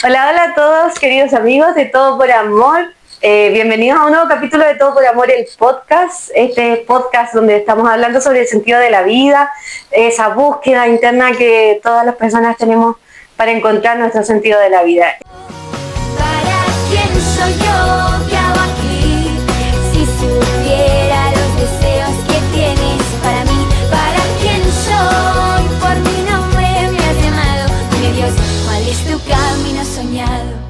Hola, hola a todos, queridos amigos de Todo por Amor. Bienvenidos a un nuevo capítulo de Todo por Amor, el podcast. Este podcast donde estamos hablando sobre el sentido de la vida, esa búsqueda interna que todas las personas tenemos para encontrar nuestro sentido de la vida. ¿Para quién soy yo que hago aquí? Si supiera los deseos que tienes para mí. ¿Para quién soy? Por mi nombre me has llamado. Dime Dios, ¿cuál es tu camino soñado?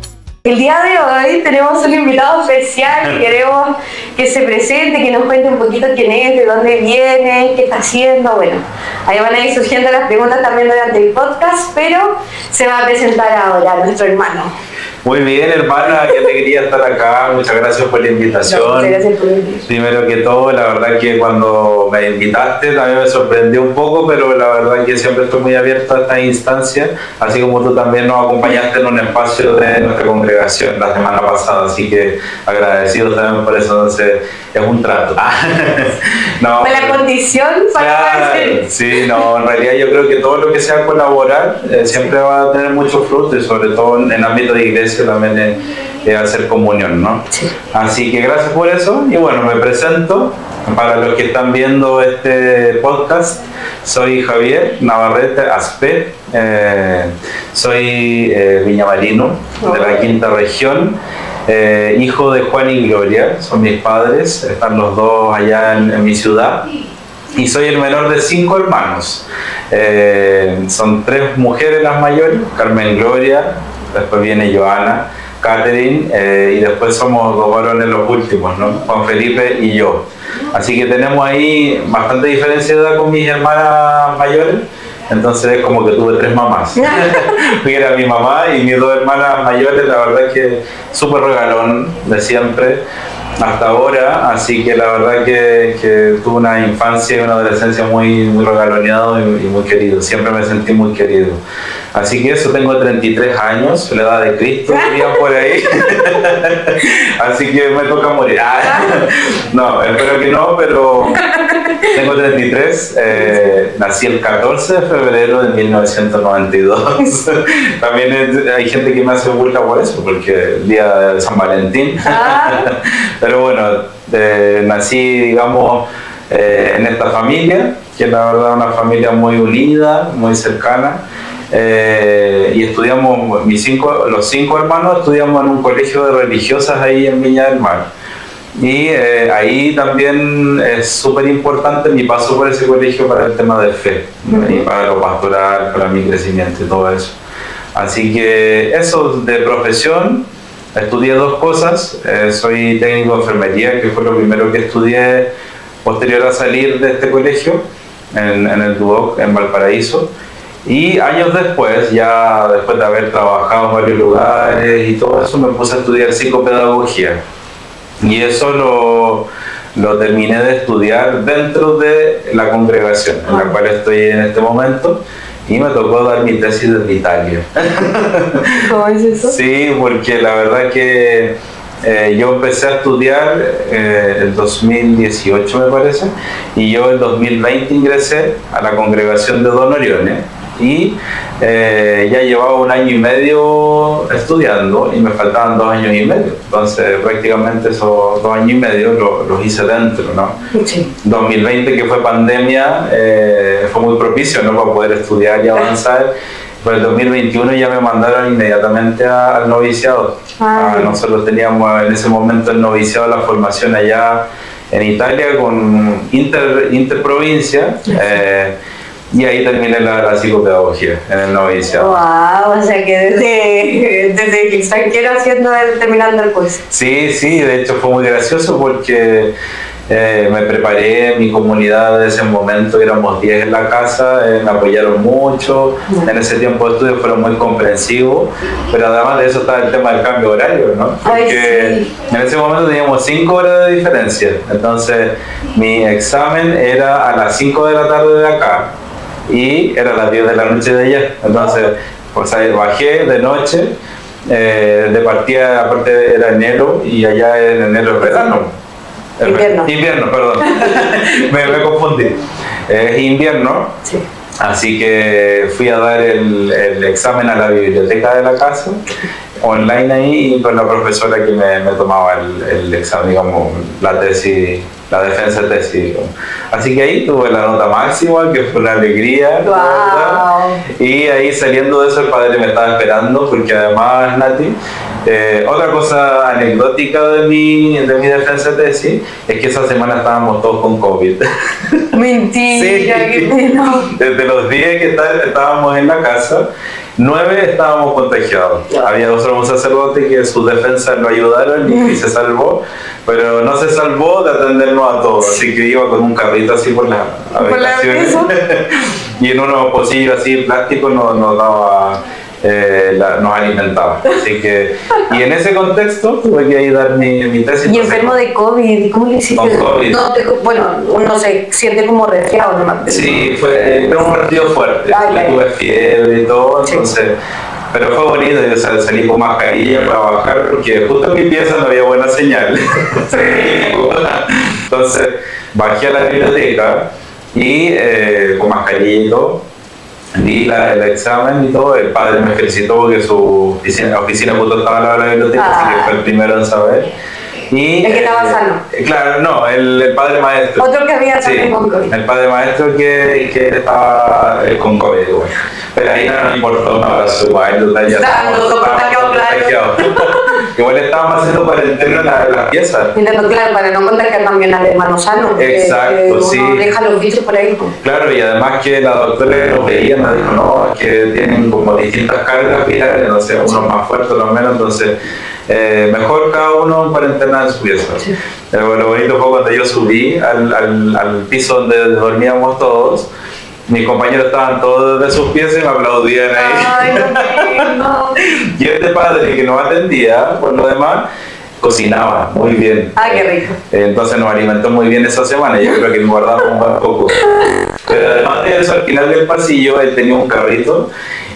El día de hoy tenemos un invitado especial y queremos que se presente, que nos cuente un poquito quién es, de dónde viene, qué está haciendo. Bueno, ahí van a ir surgiendo las preguntas también durante el podcast, pero se va a presentar ahora nuestro hermano. Muy bien, hermana, qué alegría estar acá. Muchas gracias por la invitación. Muchas gracias por venir. Primero que todo, la verdad que cuando me invitaste también me sorprendió un poco, pero la verdad que siempre estoy muy abierto a esta instancia, así como tú también nos acompañaste en un espacio de nuestra congregación la semana pasada, así que agradecido también por eso. Entonces es un trato. No, Fue la condición para hacer. sí, no, en realidad yo creo que todo lo que sea colaborar siempre va a tener mucho fruto, y sobre todo en el ámbito de iglesia también hacer comunión, ¿no? Sí. Así que gracias por eso. Y bueno, me presento para los que están viendo este podcast. Soy Javier Navarrete Aspe, soy viñamarino de la quinta región, hijo de Juan y Gloria, son mis padres, están los dos allá en mi ciudad. Y soy el menor de 5 hermanos. Son 3 mujeres las mayores, Carmen Gloria, después viene Joana, Catherine, y después somos 2 varones los últimos, ¿no? Juan Felipe y yo. Así que tenemos ahí bastante diferencia de edad con mis hermanas mayores. Entonces es como que tuve 3 mamás. Era mi mamá y mis 2 hermanas mayores, la verdad es que súper regalón de siempre hasta ahora, así que la verdad que tuve una infancia y una adolescencia muy regaloneado y muy querido, siempre me sentí muy querido. Así que eso, tengo 33 años, la edad de Cristo, dirían por ahí. Así que me toca morir. No, espero que no, pero tengo 33, nací el 14 de febrero de 1992. También hay gente que me hace burla por eso, porque el día de San Valentín. Pero bueno, nací, digamos, en esta familia, que es la verdad una familia muy unida, muy cercana. Y estudiamos, los 5 hermanos estudiamos en un colegio de religiosas ahí en Viña del Mar. Y ahí también es súper importante mi paso por ese colegio para el tema de fe, y para lo pastoral, para mi crecimiento y todo eso. Así que eso, de profesión, estudié 2 cosas. Soy técnico de enfermería, que fue lo primero que estudié posterior a salir de este colegio, en el Duoc, en Valparaíso. Y años después, ya después de haber trabajado en varios lugares y todo eso, me puse a estudiar psicopedagogía. Y eso lo terminé de estudiar dentro de la congregación en la cual estoy en este momento. Y me tocó dar mi tesis desde Italia. ¿Cómo es eso? Sí, porque la verdad que yo empecé a estudiar el 2018 me parece, y yo el 2020 ingresé a la congregación de Don Orione, y ya llevaba 1 año y medio estudiando y me faltaban 2 años y medio. Entonces prácticamente esos 2 años y medio los hice dentro, ¿no? Sí. 2020, que fue pandemia, fue muy propicio, ¿no?, para poder estudiar y avanzar. Pero el 2021 ya me mandaron inmediatamente al noviciado. Nosotros teníamos en ese momento el noviciado, la formación allá en Italia con interprovincia. Y ahí terminé la psicopedagogía, en el noviciado. Wow, o sea que desde el extranjero terminando el curso. Sí, de hecho fue muy gracioso porque me preparé, mi comunidad de ese momento éramos 10 en la casa, me apoyaron mucho, en ese tiempo de estudio fueron muy comprensivos, pero además de eso estaba el tema del cambio horario, ¿no? Porque en ese momento teníamos 5 horas de diferencia, entonces mi examen era a las 5 de la tarde de acá y era a las 10 de la noche de allá, entonces pues ahí bajé de noche, de partida, aparte era enero y allá en enero es verano. Invierno. Invierno, perdón. me confundí. Es invierno. Sí. Así que fui a dar el examen a la biblioteca de la casa, online ahí, y con la profesora que me tomaba el examen, digamos, la tesis, la defensa de tesis, digamos. Así que ahí tuve la nota máxima, que fue una alegría, Wow. ¿verdad? Y ahí saliendo de eso el padre me estaba esperando, porque además, Nati, otra cosa anecdótica de mi defensa de tesis es que esa semana estábamos todos con COVID. Mentira, Sí. qué pena. Desde los 10 que estábamos en la casa, 9 estábamos contagiados. Había un sacerdote que sus defensas lo ayudaron y se salvó, pero no se salvó de atendernos a todos, así que iba con un carrito así por las habitaciones y en unos pocillos así plásticos nos daba... nos alimentaba. Así que, y en ese contexto tuve que ir a dar mi tesis. Y enfermo de COVID, ¿cómo le hiciste? Con COVID. No, bueno, uno se siente como resfriado nomás. Sí, fue un partido fuerte. Ay. Tuve fiebre y todo, Sí. entonces. Pero fue bonito, yo salí con mascarilla para bajar porque justo en mi pieza no había buena señal. Entonces bajé a la biblioteca y con mascarilla y todo. Di el examen y todo, el padre me felicitó porque su oficina justo estaba al lado de la biblioteca, así que fue el primero en saber. Y, El que estaba sano. Claro, no, el padre maestro. Otro que había también con COVID. El padre maestro que estaba con COVID, igual. Pero ahí no nos importó, un abrazo igual, ya Claro, claro. Igual estábamos haciendo cuarentena en la pieza. Intento, claro, para no contagiar también al hermano sano. Exacto, uno sí. deja los bichos por ahí. Pues. Claro, y además que la doctora que los veía nos dijo, no, es que tienen como distintas cargas virales, no sé, unos más fuertes, otros menos, entonces mejor cada uno en cuarentena en su pieza. Sí. Lo bonito fue cuando yo subí al piso donde dormíamos todos. Mis compañeros estaban todos desde sus pies y me aplaudían ahí. Ay, no. Y este padre que nos atendía, por lo demás, cocinaba muy bien. Ay, qué rico. Entonces nos alimentó muy bien esa semana, yo creo que nos guardamos un buen poco. Pero además de eso, al final del pasillo, él tenía un carrito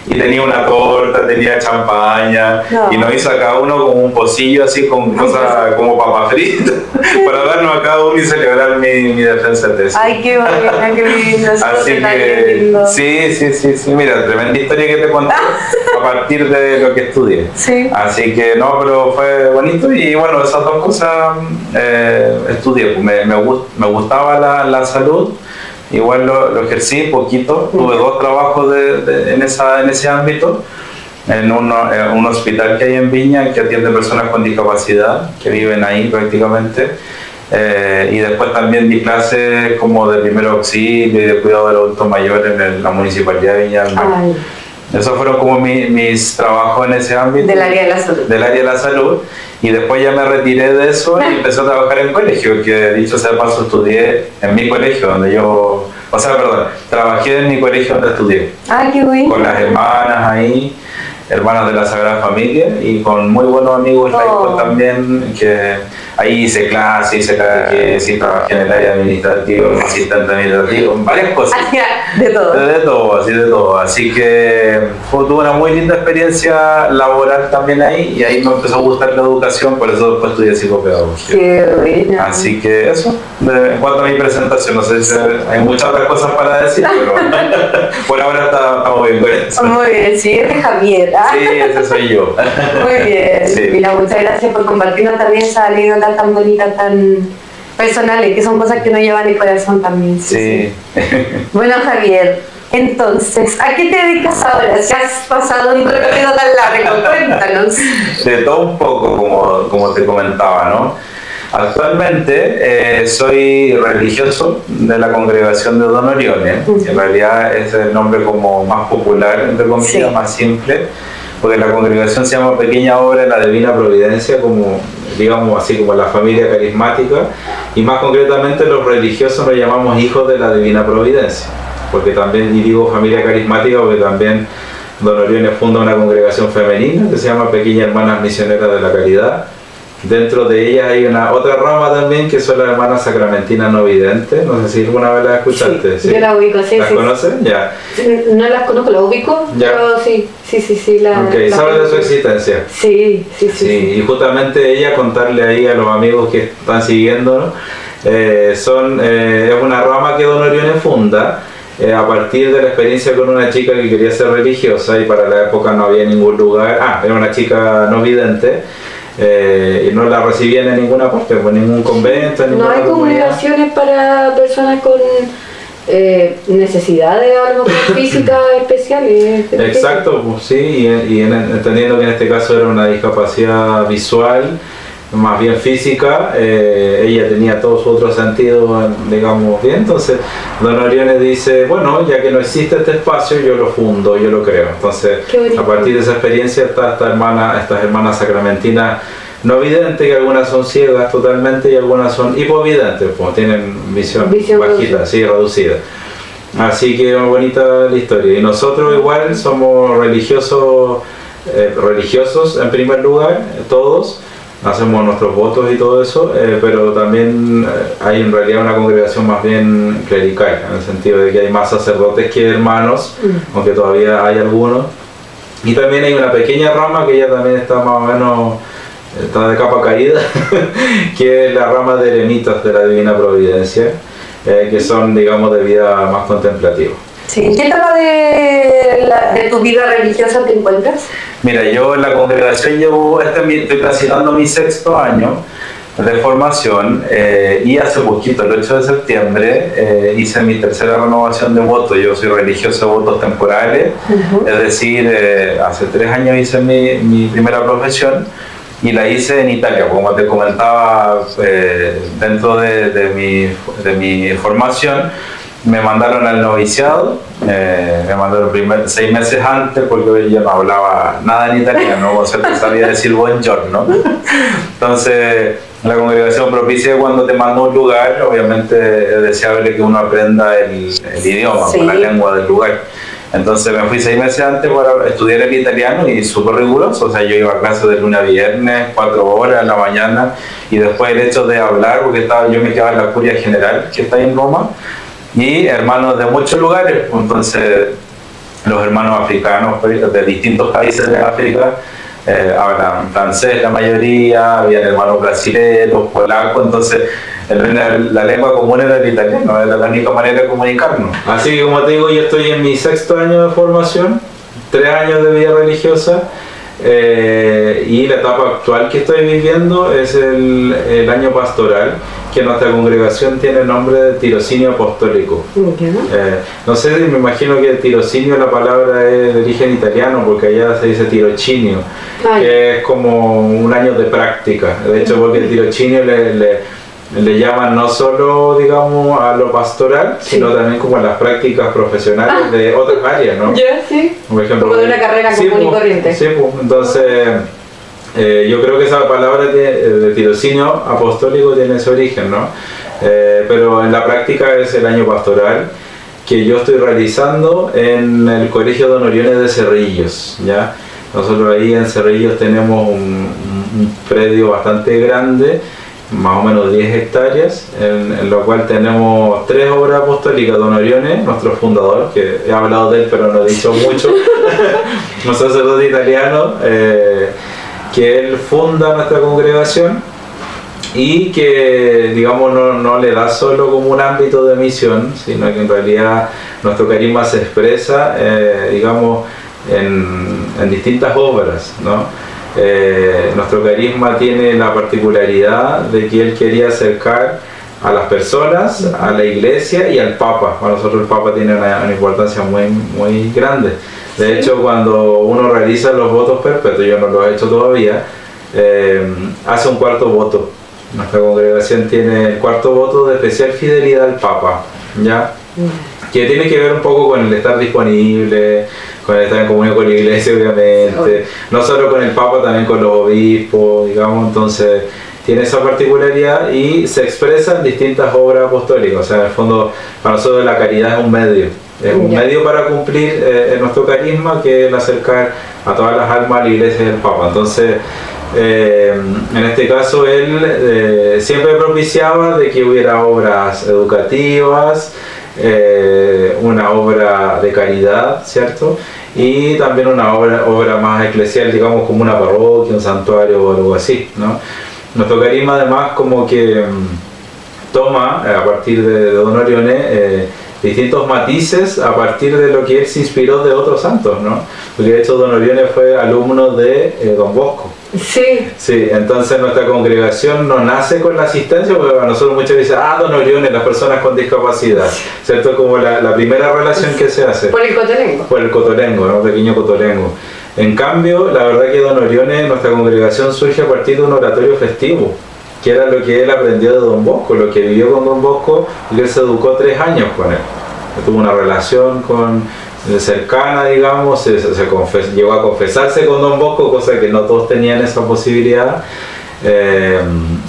y tenía una torta, tenía champaña, No. y nos hizo a cada uno como un pocillo así con cosas como papas fritas para darnos a cada uno y celebrar mi defensa de tesis. Ay, qué bonita, qué lindo. Eso Así está bien que lindo. sí, mira, tremenda historia que te conté a partir de lo que estudié. Sí. Así que no, pero fue bonito y bueno, esas dos cosas estudié. Me gustaba la salud. Igual lo ejercí poquito, tuve 2 trabajos en ese ámbito, en un hospital que hay en Viña que atiende personas con discapacidad, que viven ahí prácticamente, y después también di clases como de primer auxilio y de cuidado del adulto mayor en la Municipalidad de Viña del Mar. Ay, Esos fueron como mis trabajos en ese ámbito. del área de la salud. Del área de la salud. Y después ya me retiré de eso y empecé a trabajar en colegio, que dicho sea de paso estudié en mi colegio, trabajé en mi colegio donde estudié, Ay, qué bueno. con las hermanas ahí, hermanas de la Sagrada Familia, y con muy buenos amigos laicos también, que ahí hice clases, hice catequesis, trabajé en el área administrativa, como asistente administrativo, en varias cosas. De todo. De todo. Así que tuve una muy linda experiencia laboral también ahí, y ahí me empezó a gustar la educación, por eso después estudié psicopedagogía. Qué bueno. Así que eso, en cuanto a mi presentación, no sé si hay muchas otras cosas para decir, pero por ahora estamos bien con eso. Muy bien, sí, eres Javier. ¿Ah? Sí, ese soy yo. Muy bien. Sí. Mira, muchas gracias por compartirnos también esa anécdota tan bonita, tan personales, que son cosas que uno lleva en el corazón también. Sí. Bueno, Javier, entonces, ¿a qué te dedicas ahora? Si has pasado un recorrido tan largo, cuéntanos. De todo un poco, como te comentaba, ¿no? Actualmente soy religioso de la congregación de Don Orione, que en realidad es el nombre como más popular, entre comillas, Sí. más simple, porque la congregación se llama Pequeña Obra de la Divina Providencia, como digamos así como la familia carismática, y más concretamente los religiosos nos llamamos hijos de la Divina Providencia, porque también, y digo familia carismática porque también Don Orione funda una congregación femenina que se llama Pequeñas Hermanas Misioneras de la Caridad. Dentro de ellas hay otra rama también que son las hermanas sacramentinas no videntes. No sé si alguna vez las escuchaste. Sí, yo la ubico, sí. ¿Las conoces? Ya. No las conozco, las ubico, Ya. pero sí. Ok, ¿sabes de su existencia? Sí. Sí, y justamente ella, contarle ahí a los amigos que están siguiéndonos, es una rama que Don Orione funda, a partir de la experiencia con una chica que quería ser religiosa y para la época no había ningún lugar, era una chica no vidente, y no la recibían en ninguna parte, por ningún convento, en No ninguna hay comunidad. congregaciones para personas con necesidad de algo física especiales. Exacto, pues sí, y entendiendo que en este caso era una discapacidad visual, más bien física, ella tenía todos sus otros sentidos, digamos, bien. Entonces Don Oriones dice, bueno, ya que no existe este espacio, yo lo fundo, yo lo creo. Entonces, a partir de esa experiencia está estas hermanas sacramentinas no videntes, que algunas son ciegas totalmente y algunas son hipovidentes, pues tienen visión bajita, reducida. Sí, reducida. Así que muy bonita la historia. Y nosotros igual somos religiosos en primer lugar, todos. Hacemos nuestros votos y todo eso, pero también hay en realidad una congregación más bien clerical, en el sentido de que hay más sacerdotes que hermanos, aunque todavía hay algunos. Y también hay una pequeña rama que ya también está más o menos, está de capa caída, que es la rama de eremitas de la Divina Providencia, que son, digamos, de vida más contemplativa. Sí. ¿En qué etapa de tu vida religiosa te encuentras? Mira, yo en la congregación estoy transitando mi 6º año de formación, y hace poquito, el 8 de septiembre, hice mi 3ª renovación de votos. Yo soy religioso de votos temporales, es decir, hace 3 años hice mi primera profesión y la hice en Italia. Como te comentaba, dentro de mi formación, me mandaron al noviciado, me mandaron 6 meses antes porque yo no hablaba nada en italiano, o sea, sabía decir buongiorno. Entonces, la congregación propicia cuando te manda a un lugar, obviamente es deseable que uno aprenda el idioma, sí, la lengua del lugar. Entonces me fui 6 meses antes para estudiar el italiano y súper riguroso, o sea, yo iba a clase de lunes a viernes, 4 horas en la mañana, y después el hecho de hablar, porque yo me quedaba en la curia general, que está ahí en Roma, y hermanos de muchos lugares. Entonces los hermanos africanos de distintos países de África hablan francés la mayoría, habían hermanos brasileños, polacos, entonces la lengua común era el italiano, era la única manera de comunicarnos. Así que, como te digo, yo estoy en mi 6º año de formación, 3 años de vida religiosa, y la etapa actual que estoy viviendo es el año pastoral, que nuestra congregación tiene el nombre de tirocinio apostólico. No sé, me imagino que tirocinio, la palabra es de origen italiano, porque allá se dice tirocinio, que es como un año de práctica. De hecho, porque el tirocinio le llaman no solo, digamos, a lo pastoral, sino también como a las prácticas profesionales de otras áreas, ¿no? Sí. Por ejemplo, como de una carrera común y corriente. Sí, entonces yo creo que esa palabra de tirocinio apostólico tiene ese origen, ¿no? Pero en la práctica es el año pastoral que yo estoy realizando en el Colegio Don Oriones de Cerrillos, ¿ya? Nosotros ahí en Cerrillos tenemos un predio bastante grande, más o menos 10 hectáreas, en lo cual tenemos 3 obras apostólicas. Don Oriones, nuestro fundador, que he hablado de él pero no he dicho mucho, un sacerdote italiano, que él funda nuestra congregación y que, digamos, no le da solo como un ámbito de misión, sino que en realidad nuestro carisma se expresa, digamos, en distintas obras, ¿no? Nuestro carisma tiene la particularidad de que él quería acercar a las personas, a la iglesia y al Papa. Para nosotros el Papa tiene una importancia muy, muy grande. De hecho, cuando uno realiza los votos perpetuos, yo no lo he hecho todavía, hace un 4.º voto. Nuestra congregación tiene el 4.º voto de especial fidelidad al Papa, ¿ya? Que tiene que ver un poco con el estar disponible, con el estar en comunión con la iglesia, obviamente, no solo con el Papa, también con los obispos, digamos. Entonces tiene esa particularidad y se expresa en distintas obras apostólicas. O sea, en el fondo, para nosotros la caridad es un medio para cumplir nuestro carisma, que es el acercar a todas las almas a la iglesia del Papa. Entonces, en este caso él siempre propiciaba de que hubiera obras educativas, una obra de caridad, ¿cierto? Y también una obra más eclesial, digamos, como una parroquia, un santuario o algo así, ¿no? Nuestro carisma además como que toma, a partir de Don Oriones, distintos matices a partir de lo que él se inspiró de otros santos, ¿no? Porque de hecho Don Orione fue alumno de Don Bosco. Sí. Sí, entonces nuestra congregación no nace con la asistencia, porque a nosotros muchas veces Don Orione, las personas con discapacidad, ¿cierto? Como la primera relación que se hace. Por el cotolengo. Por el cotolengo, ¿no? Pequeño cotolengo. En cambio, la verdad que Don Orione, nuestra congregación surge a partir de un oratorio festivo, que era lo que él aprendió de Don Bosco, lo que vivió con Don Bosco, y él se educó 3 años con él. Tuvo una relación cercana, digamos, llegó a confesarse con Don Bosco, cosa que no todos tenían esa posibilidad.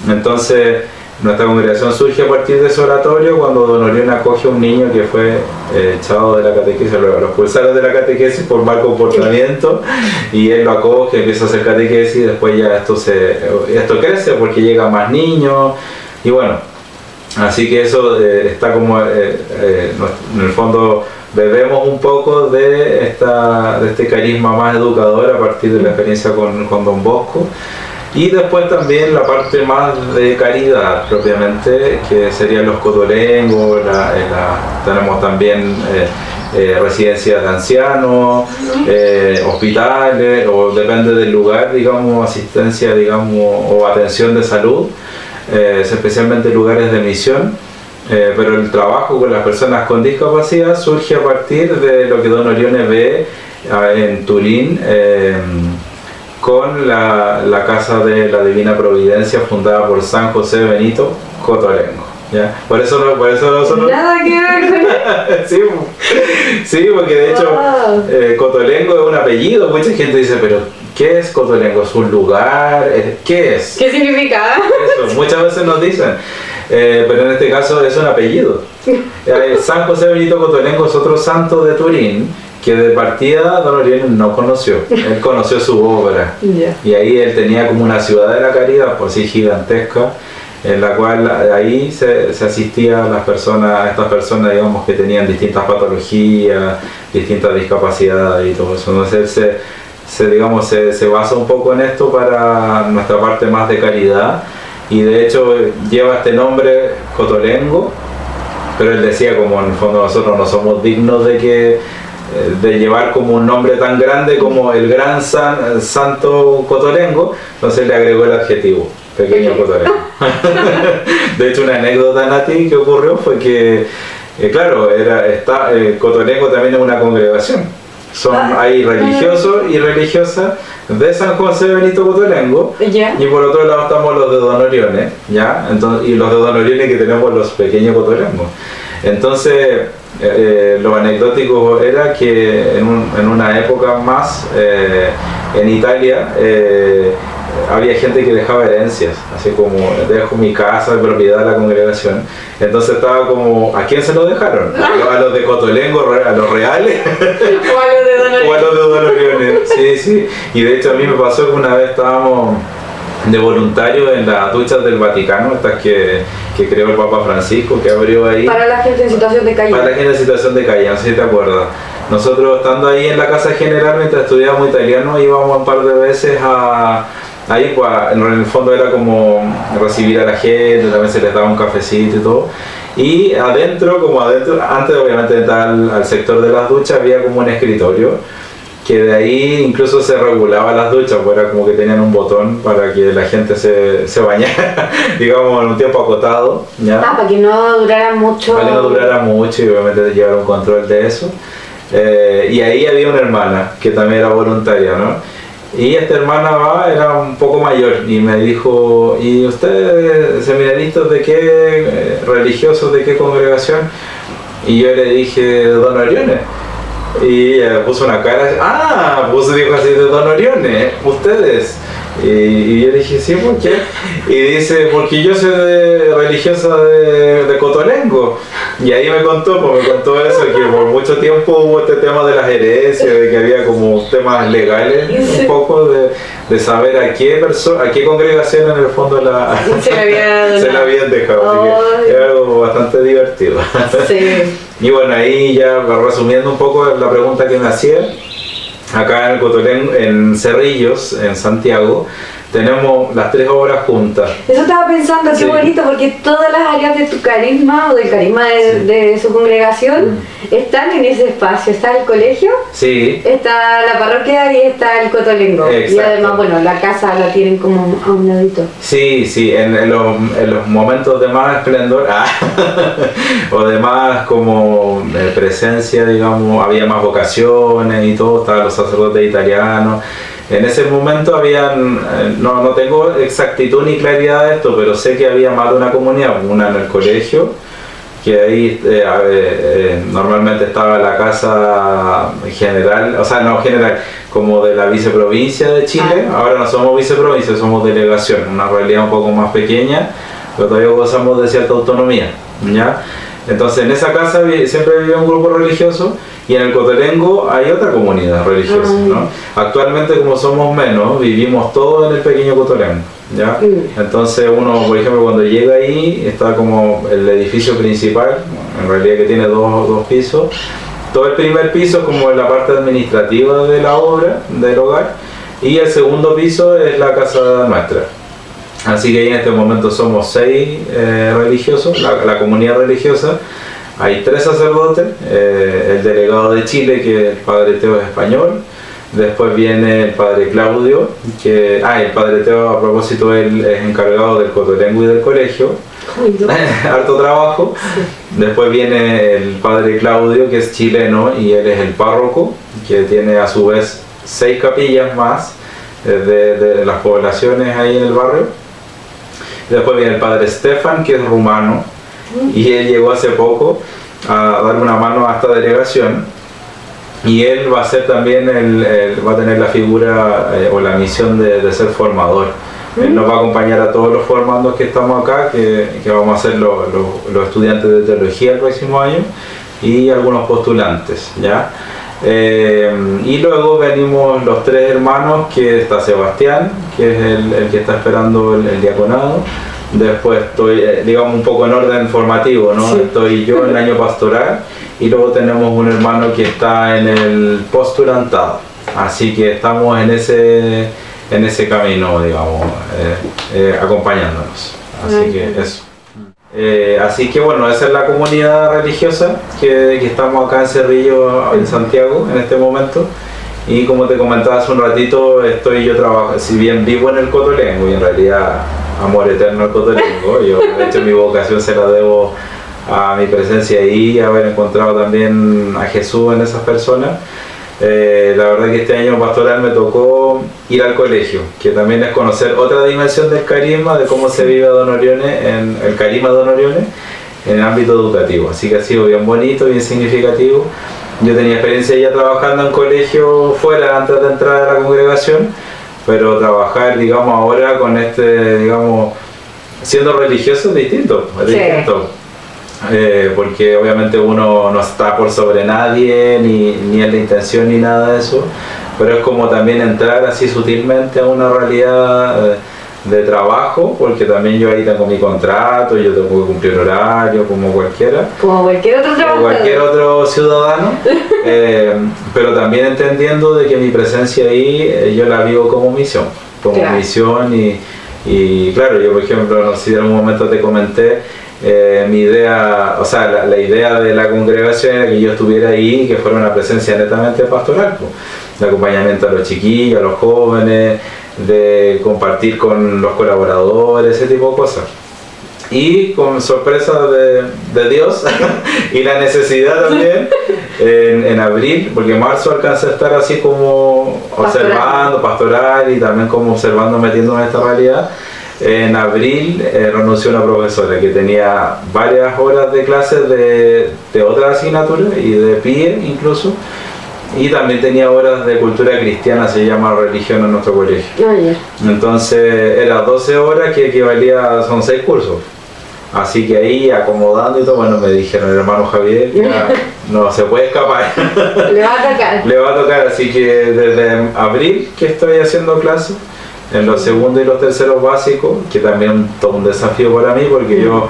Entonces, nuestra congregación surge a partir de ese oratorio cuando Don Orione acoge a un niño que fue echado de la catequesis, lo expulsaron de la catequesis por mal comportamiento, y él lo acoge, empieza a hacer catequesis, y después ya esto crece porque llegan más niños, y bueno, así que eso está como, en el fondo, bebemos un poco de este carisma más educador a partir de la experiencia con Don Bosco. Y después también la parte más de caridad propiamente, que serían los cotolengos, tenemos también residencias de ancianos, hospitales, o depende del lugar, digamos, asistencia, digamos, o atención de salud, especialmente lugares de misión. Pero el trabajo con las personas con discapacidad surge a partir de lo que Don Orione ve en Turín, con la Casa de la Divina Providencia, fundada por San José Benito Cotolengo, ¿ya? Por eso nosotros... Nada que ver con sí, porque de hecho Cotolengo es un apellido. Mucha gente dice, pero ¿qué es Cotolengo? ¿Es un lugar? ¿Qué es? ¿Qué significa? Eso, muchas veces nos dicen, pero en este caso es un apellido. San José Benito Cotolengo es otro santo de Turín, que de partida Don Orione no conoció. Él conoció su obra, y ahí él tenía como una ciudad de la caridad, por sí gigantesca, en la cual ahí se asistía a estas personas, digamos, que tenían distintas patologías, distintas discapacidades y todo eso. Entonces él se basa un poco en esto para nuestra parte más de caridad, y de hecho lleva este nombre Cotolengo, pero él decía, como en el fondo nosotros no somos dignos de llevar como un nombre tan grande como el gran santo Cotolengo, entonces le agregó el adjetivo pequeño Cotolengo. De hecho, una anécdota, Nati, que ocurrió fue que claro, Cotolengo también es una congregación, hay religiosos y religiosas de San José Benito Cotolengo, y por otro lado estamos los de Don Orione, ¿ya? Entonces, y los de Don Orione, que tenemos los pequeños Cotolengos. Entonces, lo anecdótico era que en una época más en Italia había gente que dejaba herencias, así como dejo mi casa de propiedad de la congregación. Entonces estaba como, ¿a quién se lo dejaron? ¿A los de Cotolengo, a los reales? ¿O a los de Don Orione? Sí. Y de hecho a mí me pasó que una vez estábamos de voluntario en las duchas del Vaticano, estas que creó el Papa Francisco, que abrió ahí. Para la gente en situación de calle. Para la gente en situación de calle, no sé si te acuerdas. Nosotros, estando ahí en la Casa General mientras estudiábamos italiano, íbamos un par de veces ahí, pues, en el fondo era como recibir a la gente, también se les daba un cafecito y todo. Y adentro, antes obviamente de entrar al sector de las duchas, había como un escritorio, que de ahí incluso se regulaba las duchas, pues era como que tenían un botón para que la gente se bañara, digamos, en un tiempo acotado, ¿ya? Para que no durara mucho. Para que no durara mucho, y obviamente llevar un control de eso. Y ahí había una hermana que también era voluntaria, ¿no? Y esta hermana era un poco mayor y me dijo, ¿y ustedes seminaristas de qué, religiosos de qué congregación? Y yo le dije, Don Orione. Y ella puso una cara, dijo así, de Don Orione, ustedes. Y yo dije, sí, ¿por qué? Y dice, porque yo soy religiosa de Cotolengo. Y ahí me contó eso, que por mucho tiempo hubo este tema de las herencias, de que había como temas legales, un poco de saber a qué congregación en el fondo se la habían dejado. Así que era algo bastante divertido. Sí. Y bueno, ahí ya resumiendo un poco la pregunta que me hacía, acá en Cotolengo, en Cerrillos, en Santiago, tenemos las 3 obras juntas. Eso estaba pensando, qué Sí. bonito, porque todas las áreas de tu carisma o del carisma de su congregación están en ese espacio. Está el colegio, Sí, está la parroquia y está el Cotolengo. Y Exacto. además, bueno, la casa la tienen como a un ladito. sí, en los momentos de más esplendor, o de más como presencia, digamos, había más vocaciones y todo, estaban los sacerdotes italianos. En ese momento habían, no tengo exactitud ni claridad de esto, pero sé que había más de una comunidad, una en el colegio, que ahí normalmente estaba la casa general, o sea, no general, como de la viceprovincia de Chile. Ahora no somos viceprovincia, somos delegación, una realidad un poco más pequeña, pero todavía gozamos de cierta autonomía, ¿ya? Entonces en esa casa siempre vivía un grupo religioso, y en el Cotolengo hay otra comunidad religiosa, ¿no? Actualmente, como somos menos, vivimos todos en el pequeño Cotolengo, ¿ya? Entonces uno, por ejemplo, cuando llega ahí, está como el edificio principal, en realidad que tiene dos pisos. Todo el primer piso es como la parte administrativa de la obra, del hogar, y el segundo piso es la casa nuestra. Así que ahí en este momento somos 6 religiosos, la comunidad religiosa. Hay 3 sacerdotes, el delegado de Chile, que el padre Teo es español. Después viene el padre Claudio, el padre Teo, a propósito, él es encargado del Cotolengo y del colegio. Harto trabajo. Después viene el padre Claudio, que es chileno, y él es el párroco, que tiene a su vez 6 capillas más de las poblaciones ahí en el barrio. Después viene el padre Stefan, que es rumano, y él llegó hace poco a dar una mano a esta delegación, y él va a ser también va a tener la figura o la misión de ser formador. Él nos va a acompañar a todos los formandos que estamos acá, que vamos a ser los estudiantes de teología el próximo año, y algunos postulantes, ¿ya? Y luego venimos los 3 hermanos, que está Sebastián, que es el que está esperando el diaconado. Después estoy, digamos, un poco en orden formativo, ¿no? Sí. Estoy yo en el año pastoral, y luego tenemos un hermano que está en el postulantado. Así que estamos en ese camino, digamos, acompañándonos. Así que eso. Así que bueno, esa es la comunidad religiosa que estamos acá en Cerrillo, en Santiago, en este momento. Y como te comentaba hace un ratito, yo trabajo, si bien vivo en el Cotolengo, y en realidad amor eterno al Cotolengo, yo de hecho mi vocación se la debo a mi presencia ahí, a haber encontrado también a Jesús en esas personas. La verdad que este año pastoral me tocó ir al colegio, que también es conocer otra dimensión del carisma, de cómo se vive Don Orione, el carisma de Don Orione en el ámbito educativo. Así que ha sido bien bonito, bien significativo. Yo tenía experiencia ya trabajando en colegio fuera antes de entrar a la congregación, pero trabajar, digamos, ahora con digamos, siendo religioso es distinto, porque obviamente uno no está por sobre nadie, ni en la intención ni nada de eso, pero es como también entrar así sutilmente a una realidad de trabajo, porque también yo ahí tengo mi contrato, yo tengo que cumplir horario como cualquiera. Como cualquier otro trabajador. Como cualquier otro ciudadano, pero también entendiendo de que mi presencia ahí yo la vivo como misión, misión, y claro, yo por ejemplo, no sé si en algún momento te comenté, mi idea, o sea, la idea de la congregación era que yo estuviera ahí y que fuera una presencia netamente pastoral, pues, de acompañamiento a los chiquillos, a los jóvenes, de compartir con los colaboradores, ese tipo de cosas. Y con sorpresa de Dios y la necesidad también, en abril, porque en marzo alcancé a estar así como observando, pastoral, y también como observando, metiéndome en esta realidad. En abril renunció una profesora que tenía varias horas de clases de otras asignaturas y de PIE incluso, y también tenía horas de cultura cristiana, se llama religión en nuestro colegio. Entonces era 12 horas que equivalía, son 6 cursos. Así que ahí acomodando y todo, bueno, me dijeron, el hermano Javier, ya no se puede escapar. Le va a tocar. Le va a tocar, así que desde abril que estoy haciendo clases, en los segundos y los terceros básicos, que también todo un desafío para mí, porque yo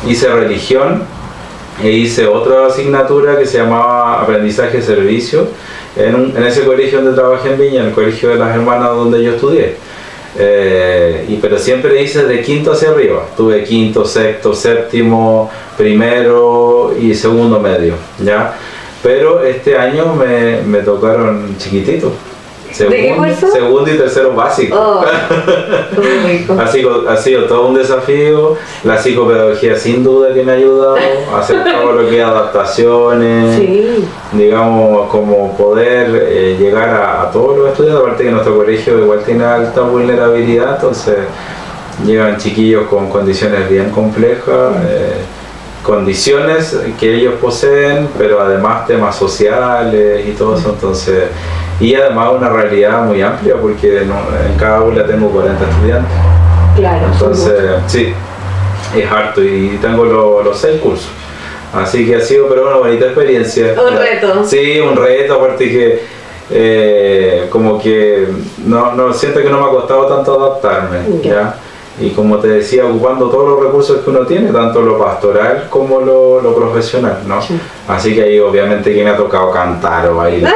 hice religión e hice otra asignatura que se llamaba aprendizaje servicio en ese colegio donde trabajé en Viña, en el colegio de las hermanas donde yo estudié. Pero siempre hice de quinto hacia arriba. Tuve quinto, sexto, séptimo, primero y segundo medio, ¿ya? Pero este año me tocaron chiquititos. ¿De qué curso? Segundo y tercero básico. Oh, muy rico. Ha sido todo un desafío. La psicopedagogía sin duda que me ha ayudado a hacer todo lo que es adaptaciones, Sí. digamos, como poder llegar a todos los estudiantes. Aparte que nuestro colegio igual tiene alta vulnerabilidad, entonces llegan chiquillos con condiciones bien complejas, condiciones que ellos poseen, pero además temas sociales y todo eso, entonces, y además una realidad muy amplia porque en cada aula tengo 40 estudiantes. Claro. Entonces, sí, es harto y tengo los 6 cursos. Así que ha sido pero una bonita experiencia. Un reto. Sí, un reto, aparte que como que no siento que no me ha costado tanto adaptarme, ¿ya? Y como te decía, ocupando todos los recursos que uno tiene, tanto lo pastoral como lo profesional, ¿no? Sí. Así que ahí obviamente que me ha tocado cantar o bailar,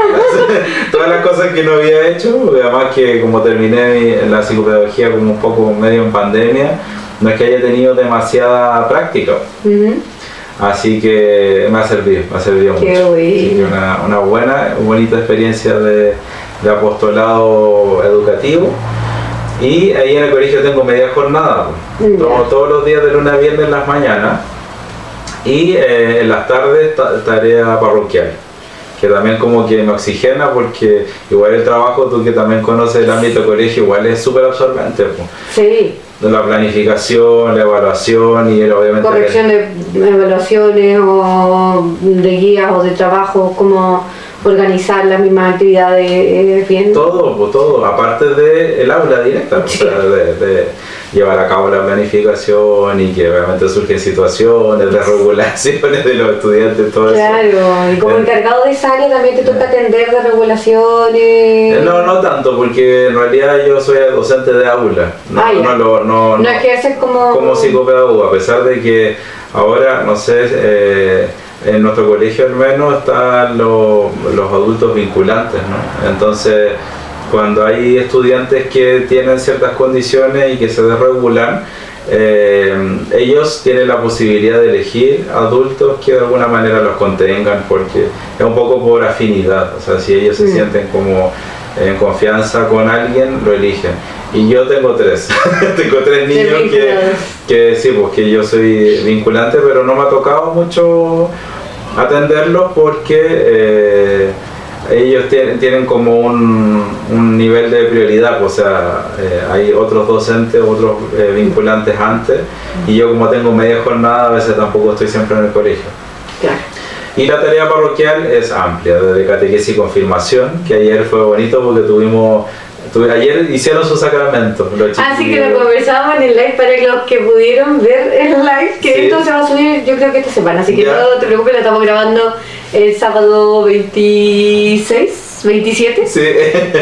todas las cosas que no había hecho, además que como terminé en la psicopedagogía como un poco medio en pandemia, no es que haya tenido demasiada práctica. Así que me ha servido mucho. Qué una bonita experiencia de apostolado educativo. Y ahí en el colegio tengo media jornada, todos los días de lunes a viernes en las mañanas y en las tardes tarea parroquial, que también como que me oxigena porque igual el trabajo, tú que también conoces el ámbito colegio, igual es súper absorbente. Sí. La planificación, la evaluación y obviamente... Corrección de evaluaciones o de guías o de trabajo, como organizar las mismas actividades bien. Todo, aparte del aula directa, sí. O sea, de llevar a cabo la planificación y que obviamente surgen situaciones de regulaciones de los estudiantes, todo claro, eso. Claro, y como encargado de esa área también te toca atender de regulaciones. No tanto, porque en realidad yo soy docente de aula, no ejerces como psicopedagogo, a pesar de que ahora, no sé, en nuestro colegio al menos están los adultos vinculantes, ¿no? Entonces, cuando hay estudiantes que tienen ciertas condiciones y que se desregulan, ellos tienen la posibilidad de elegir adultos que de alguna manera los contengan, porque es un poco por afinidad, o sea, si ellos se sienten como en confianza con alguien, lo eligen. Y yo tengo 3, tengo 3 niños que sí, porque yo soy vinculante, pero no me ha tocado mucho atenderlos porque ellos tienen como un nivel de prioridad, o sea, hay otros docentes, otros vinculantes antes, y yo como tengo media jornada, a veces tampoco estoy siempre en el colegio. Claro. Y la tarea parroquial es amplia, desde catequesis y confirmación, que ayer fue bonito porque ayer hicieron su sacramento. Así que lo conversábamos en el live para los que pudieron ver el live, que sí. Esto se va a subir yo creo que esta semana, así que no te preocupes, lo estamos grabando el sábado 26, 27. Sí.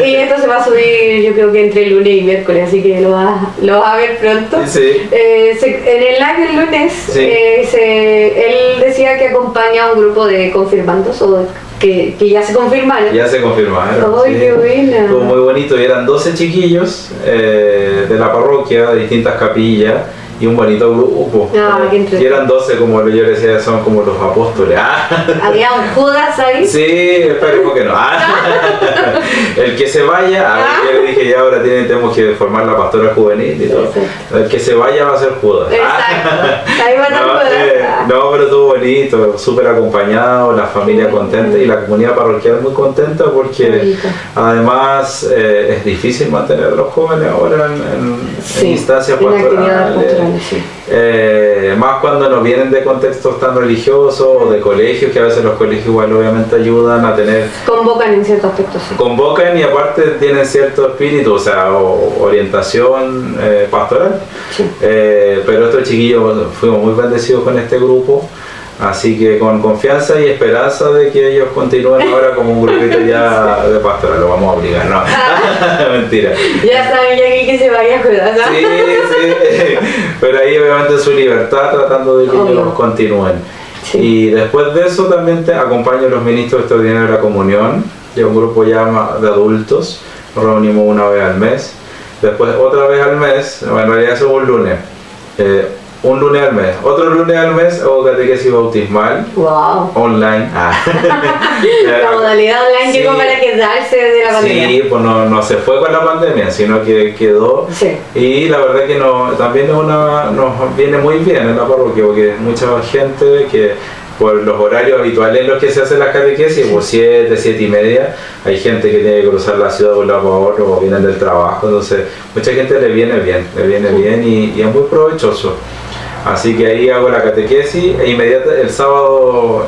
Y esto se va a subir yo creo que entre el lunes y miércoles, así que lo vas a ver pronto. Sí. En el live del lunes, sí. Él decía que acompaña a un grupo de confirmandos o que ya se confirmaron. Ya se confirmaron. ¡Ay, qué buena! Fue muy bonito, y eran 12 chiquillos de la parroquia, de distintas capillas, y un bonito grupo. Y eran 12, como yo les decía, son como los apóstoles. ¿Había un Judas ahí? Sí, esperemos que no. El que se vaya, yo le dije ya ahora tenemos que formar la pastora juvenil y todo. Exacto. El que se vaya va a ser Judas. Exacto. Ahí va a estar Judas. No, pero estuvo bonito, súper acompañado, la familia contenta y la comunidad parroquial muy contenta porque además es difícil mantener a los jóvenes ahora en instancias pastorales. Sí. Más cuando no vienen de contextos tan religiosos o de colegios, que a veces los colegios igual obviamente ayudan a tener... Convocan en ciertos aspectos, sí. Convocan y aparte tienen cierto espíritu, o sea, orientación pastoral. Sí. Pero estos chiquillos fuimos muy bendecidos con este grupo, así que con confianza y esperanza de que ellos continúen ahora como un grupito ya de pastoral. Lo vamos a obligar, no. Mentira. Ya saben ya que se vaya a cuidar, ¿no? Sí. Pero ahí obviamente su libertad tratando de que ellos continúen. Sí. Y después de eso también acompaño a los ministros extraordinarios de la comunión, que es un grupo ya de adultos, nos reunimos una vez al mes. después otra vez al mes, bueno, en realidad es un lunes al mes, otro lunes al mes hago catequesis bautismal Wow. online. La modalidad online llegó para quedarse de la pandemia. Sí, pues no se fue con la pandemia, sino que quedó. Sí. Y la verdad que también nos viene muy bien en la parroquia, porque mucha gente que por los horarios habituales en los que se hace la catequesis, por 7, 7 y media, hay gente que tiene que cruzar la ciudad de un lado a otro o vienen del trabajo, entonces mucha gente le viene bien y es muy provechoso. Así que ahí hago la catequesis e el sábado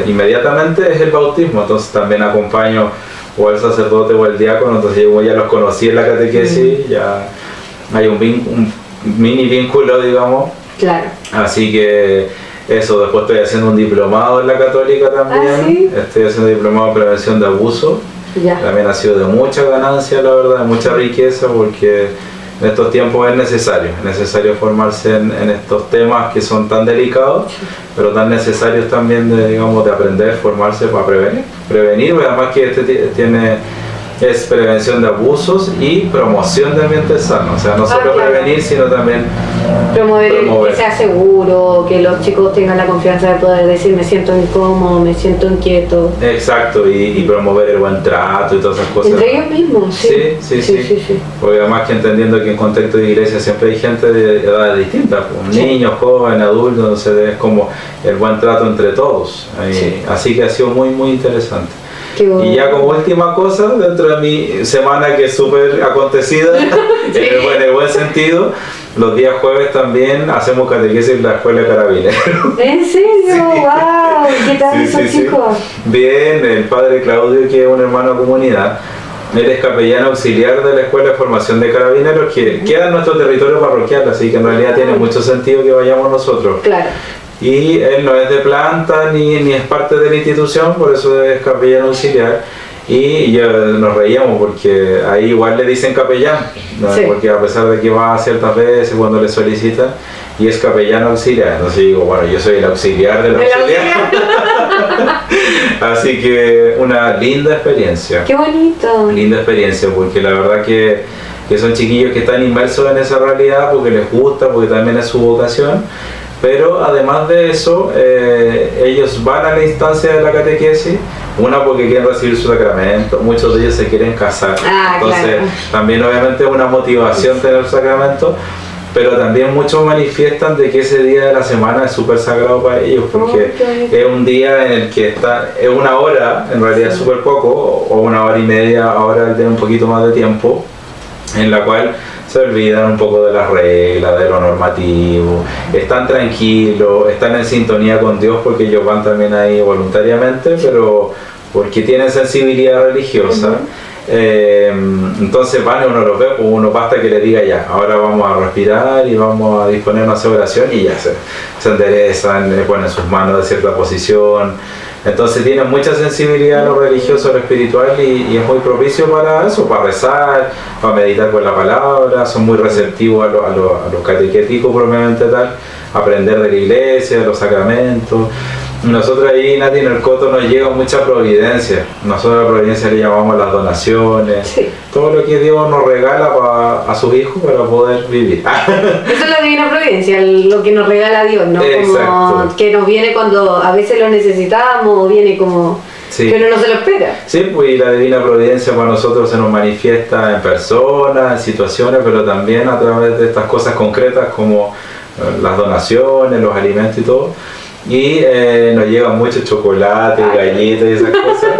inmediatamente es el bautismo, entonces también acompaño o al sacerdote o al diácono, entonces yo ya los conocí en la catequesis, ya hay un mini vínculo, digamos. Claro. Así que eso, después estoy haciendo un diplomado en la Católica también. ¿Ah, sí? Estoy haciendo un diplomado en prevención de abuso. Ya. También ha sido de mucha ganancia, la verdad, de mucha riqueza, porque en estos tiempos es necesario formarse en estos temas que son tan delicados, pero tan necesarios también de aprender, formarse para prevenir, además que es prevención de abusos y promoción de ambientes sanos, o sea, no solo claro. prevenir, sino también promover que sea seguro, que los chicos tengan la confianza de poder decir me siento incómodo, me siento inquieto. Exacto, y promover el buen trato y todas esas cosas. Entre ellos mismos, sí. Sí. Porque además que entendiendo que en contexto de iglesia siempre hay gente de edades distintas, pues, niños, jóvenes, adultos, entonces es como el buen trato entre todos. Así que ha sido muy, muy interesante. Bueno. Y ya como última cosa, dentro de mi semana que es súper acontecida, en el buen sentido, los días jueves también hacemos catequesis en la escuela de carabineros. ¿En serio? Sí. ¡Wow! ¿Qué tal esos chicos? Bien, el padre Claudio, que es un hermano de comunidad, él es capellán auxiliar de la Escuela de Formación de Carabineros, que queda en nuestro territorio parroquial, así que en realidad tiene mucho sentido que vayamos nosotros. Claro. Y él no es de planta ni es parte de la institución, por eso es capellán auxiliar. Y nos reíamos porque ahí igual le dicen capellán, ¿no? Sí. Porque a pesar de que va ciertas veces cuando le solicitan, y es capellán auxiliar, entonces digo, bueno, yo soy el auxiliar del auxiliar. Así que una linda experiencia. ¡Qué bonito! Linda experiencia, porque la verdad que son chiquillos que están inmersos en esa realidad porque les gusta, porque también es su vocación. Pero además de eso, ellos van a la instancia de la catequesis, una porque quieren recibir su sacramento, muchos de ellos se quieren casar, entonces claro. También obviamente es una motivación tener el sacramento, pero también muchos manifiestan de que ese día de la semana es súper sagrado para ellos, porque es un día en el que es una hora, en realidad es súper poco, o una hora y media, ahora tienen un poquito más de tiempo, en la cual se olvidan un poco de las reglas, de lo normativo, están tranquilos, están en sintonía con Dios porque ellos van también ahí voluntariamente, pero porque tienen sensibilidad religiosa. Entonces van y uno los ve, pues uno basta que le diga ya, ahora vamos a respirar y vamos a disponernos a hacer oración y ya se enderezan, ponen sus manos de cierta posición. Entonces tienen mucha sensibilidad a lo religioso, a lo espiritual y es muy propicio para eso, para rezar, para meditar con la palabra, son muy receptivos a lo catequético propiamente tal, aprender de la iglesia, de los sacramentos. Nosotros ahí, Nati, en el Coto nos llega mucha providencia. Nosotros a la providencia le llamamos las donaciones, sí. Todo lo que Dios nos regala a sus hijos para poder vivir. Eso es la divina providencia, lo que nos regala Dios, ¿no? Como que nos viene cuando a veces lo necesitamos o viene como... Sí. Pero no se lo espera. Sí, pues y la divina providencia para nosotros se nos manifiesta en personas, en situaciones, pero también a través de estas cosas concretas como las donaciones, los alimentos y todo. Y nos llegan mucho chocolate, galletas y esas cosas.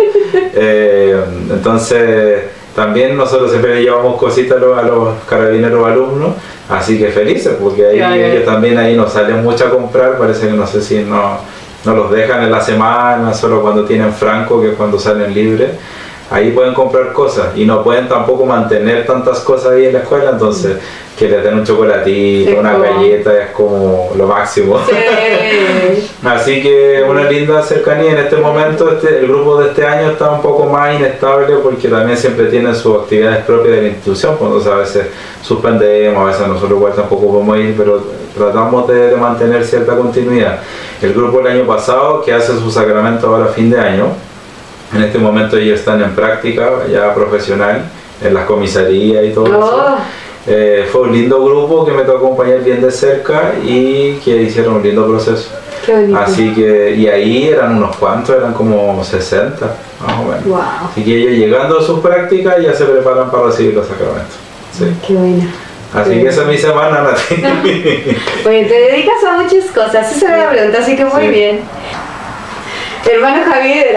Entonces también nosotros siempre le llevamos cositas a los carabineros alumnos, así que felices, porque ahí ellos también ahí nos salen mucho a comprar, parece que no sé si no los dejan en la semana, solo cuando tienen franco, que es cuando salen libres. Ahí pueden comprar cosas y no pueden tampoco mantener tantas cosas ahí en la escuela, entonces que les den un chocolatito, una galleta es como lo máximo. Sí. Así que una linda cercanía. En este momento el grupo de este año está un poco más inestable porque también siempre tienen sus actividades propias de la institución, entonces a veces suspendemos, a veces nosotros igual tampoco podemos ir, pero tratamos de mantener cierta continuidad. El grupo del año pasado que hace su sacramento ahora a fin de año, en este momento ellos están en práctica ya profesional en las comisarías y todo eso. Fue un lindo grupo que me tocó acompañar bien de cerca y que hicieron un lindo proceso. Qué bonito. Así que, y ahí eran unos cuantos, eran como 60 más o menos. Wow. Así que ellos llegando a sus prácticas ya se preparan para recibir los sacramentos. Sí. Qué buena. Así que esa es mi semana, Nati. Pues te dedicas a muchas cosas, esa era la pregunta, así que muy bien. Hermano Javier,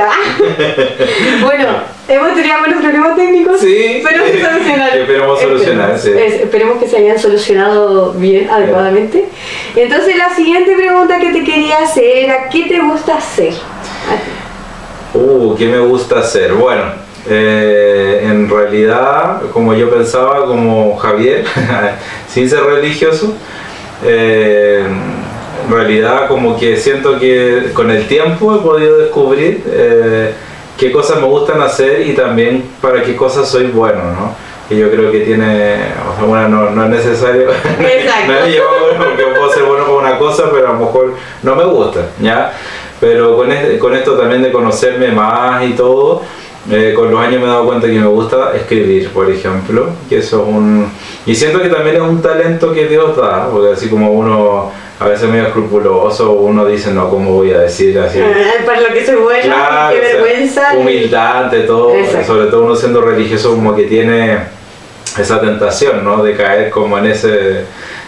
bueno, hemos tenido algunos problemas técnicos, Sí, pero se solucionaron. Esperemos solucionar, sí. Esperemos que se hayan solucionado bien, adecuadamente. Entonces la siguiente pregunta que te quería hacer era, ¿qué te gusta hacer? ¿Qué me gusta hacer? Bueno, en realidad, como yo pensaba, como Javier, sin ser religioso, en realidad como que siento que con el tiempo he podido descubrir qué cosas me gustan hacer y también para qué cosas soy bueno, ¿no? Que yo creo que tiene, o sea, bueno, no es necesario, Exacto. no yo porque puedo ser bueno con una cosa, pero a lo mejor no me gusta, ¿ya? Pero con esto también de conocerme más y todo, con los años me he dado cuenta que me gusta escribir, por ejemplo, que eso es y siento que también es un talento que Dios da, porque así como uno a veces medio escrupuloso, uno dice, no, ¿cómo voy a decir así? Para lo que soy bueno, Claro, qué vergüenza. Humildad ante todo, Exacto. sobre todo uno siendo religioso como que tiene esa tentación, ¿no? De caer como en ese,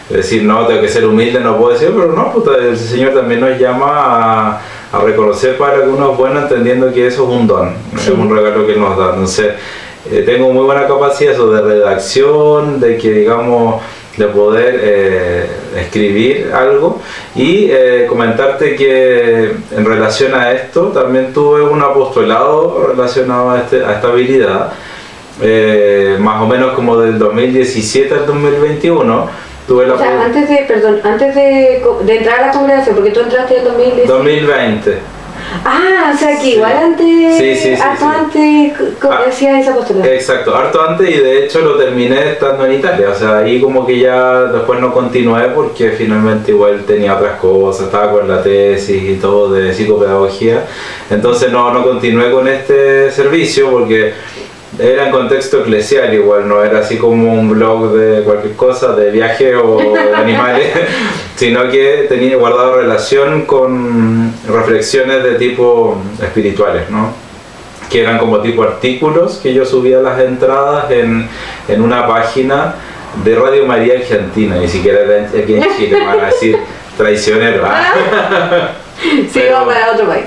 decir, no, tengo que ser humilde, no puedo decir, pero no, puta, el Señor también nos llama a reconocer para que uno es bueno, entendiendo que eso es un don, sí. Es un regalo que nos da. Entonces, tengo muy buena capacidad eso de redacción, de que digamos, de poder escribir algo y comentarte que en relación a esto también tuve un apostolado relacionado a esta habilidad, más o menos como del 2017 al 2021 tuve la... O sea, antes de entrar a la congregación, porque tú entraste en 2020. Ah, o sea que Sí. igual antes, Sí. antes hacías esa postulación. Exacto, harto antes y de hecho lo terminé estando en Italia, o sea, ahí como que ya después no continué porque finalmente igual tenía otras cosas, estaba con la tesis y todo de psicopedagogía, entonces no continué con este servicio porque era en contexto eclesial igual, no era así como un blog de cualquier cosa, de viaje o de animales, sino que tenía guardado relación con reflexiones de tipo espirituales, ¿no? Que eran como tipo artículos que yo subía las entradas en una página de Radio María Argentina, ni siquiera era aquí en Chile, me van a decir traicionero. Sí, va para otro país.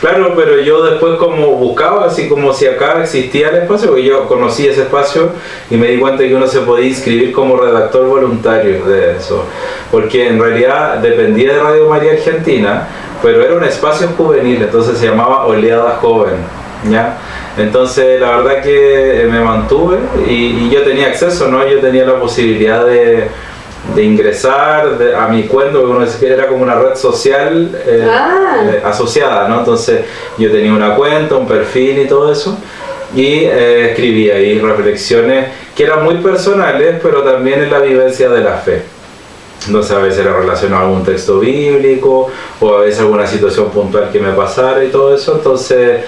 Claro, pero yo después como buscaba, así como si acá existía el espacio, porque yo conocí ese espacio y me di cuenta que uno se podía inscribir como redactor voluntario de eso, porque en realidad dependía de Radio María Argentina, pero era un espacio juvenil, entonces se llamaba Oleada Joven, ¿ya? Entonces la verdad que me mantuve y yo tenía acceso, ¿no? Yo tenía la posibilidad de ingresar a mi cuenta, porque uno dice que era como una red social asociada, ¿no? Entonces yo tenía una cuenta, un perfil y todo eso, y escribía ahí reflexiones que eran muy personales, pero también en la vivencia de la fe. Entonces a veces era relacionado a algún texto bíblico, o a veces alguna situación puntual que me pasara y todo eso, entonces...